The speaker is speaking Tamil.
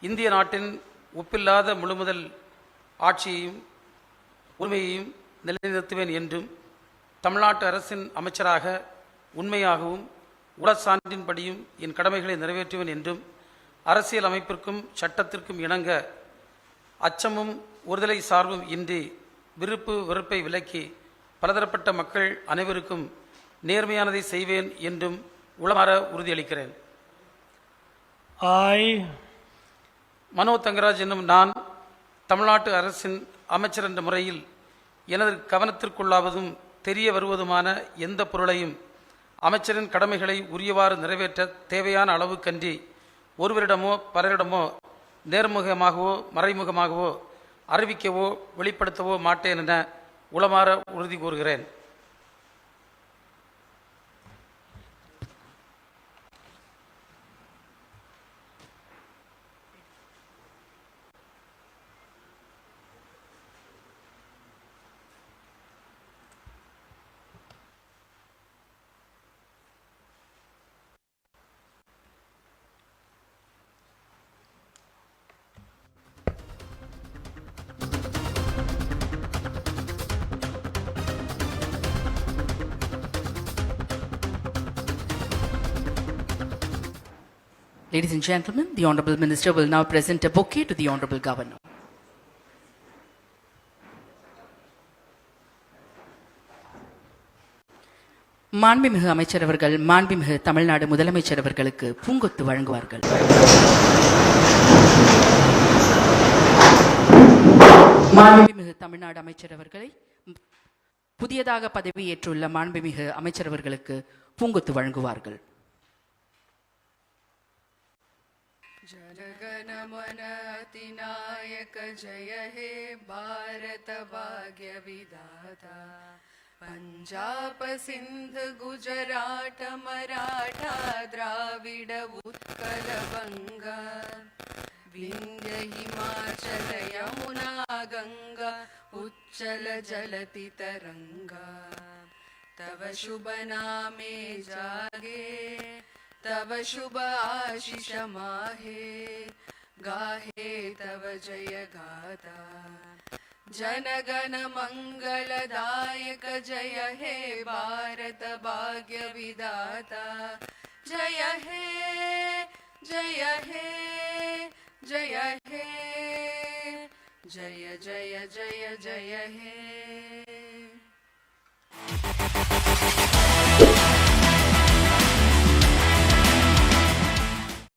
இந்திய நாட்டின் ஒப்பில்லாத முழுமுதல் ஆட்சியையும் உரிமையையும் நிலைநிறுத்துவேன் என்றும், தமிழ்நாட்டு அரசின் அமைச்சராக உண்மையாகவும் உளச்சான்றின்படியும் என் கடமைகளை நிறைவேற்றுவேன் என்றும், அரசியல் அமைப்பிற்கும் சட்டத்திற்கும் இணங்க அச்சமும் ஒருதலை சார்பும் இன்றி விருப்பு வெறுப்பை விலக்கி பலதரப்பட்ட மக்கள் அனைவருக்கும் நேர்மையானதை செய்வேன் என்றும் உளமாற உறுதியளிக்கிறேன். மனோ தங்கராஜ் என்னும் நான் தமிழ்நாட்டு அரசின் அமைச்சர் என்ற முறையில் எனது கவனத்திற்குள்ளாவதும் தெரிய வருவதுமான எந்த பொருளையும் அமைச்சரின் கடமைகளை உரியவாறு நிறைவேற்ற தேவையான அளவுக்கன்றி ஒருவரிடமோ பலரிடமோ நேர்முகமாகவோ மறைமுகமாகவோ அறிவிக்கவோ வெளிப்படுத்தவோ மாட்டேன் என உளமாற உறுதி கூறுகிறேன். Ladies and gentlemen, the Honourable Minister will now present a bouquet to the Honourable Governor. மாண்புமிகு அமைச்சர் அவர்கள் மாண்புமிகு தமிழ்நாடு முதலமைச்சர் அவர்களுக்கு பூங்கொத்து வழங்குவார்கள். மாண்புமிகு தமிழ்நாடு அமைச்சர் அவர்களை புதியதாக பதவியேற்றுள்ள மாண்புமிகு அமைச்சர் அவர்களுக்கு பூங்கொத்து வழங்குவார்கள். जनगणमन अधिनायक जय हे भारत भाग्य विधाता, पंजाब सिंध गुजरात मराठा द्राविड उत्कल बंगा, विंध्य हिमाचल यमुना गंगा उच्चल जलति तरंगा, तव शुभ नामे जागे तव शुभ आशीष माहे, गाहे तव जय गाथा, जनगण मंगलदायक जय हे भारत भाग्य विधाता, जय हे जय हे जय हे जय जय जय जय हे.